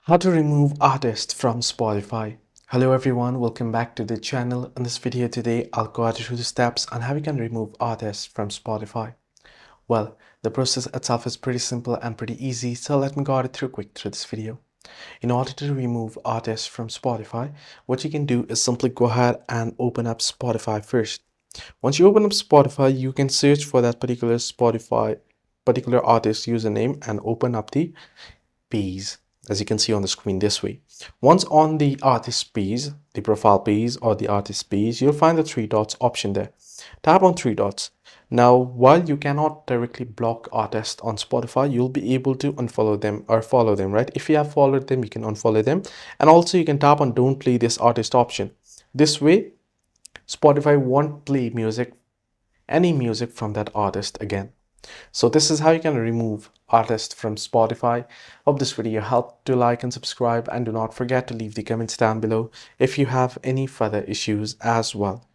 How to remove artists from Spotify. Hello everyone, welcome back to the channel. In this video today, I'll go through the steps on how you can remove artists from Spotify. Well, the process itself is pretty simple and pretty easy, so let me go through this video. In order to remove artists from Spotify, what you can do is simply go ahead and open up Spotify first. Once you open up Spotify, you can search for that particular artist username and open up the page, as you can see on the screen this way. Once on the artist page, the profile page or the artist page, you'll find the three dots option there. Tap on three dots. Now, while you cannot directly block artists on Spotify, you'll be able to unfollow them or follow them, right? If you have followed them, you can unfollow them. And also you can tap on don't play this artist option. This way, Spotify won't play any music from that artist again. So this is how you can remove artists from Spotify. Hope this video helped. Do like and subscribe, and do not forget to leave the comments down below if you have any further issues as well.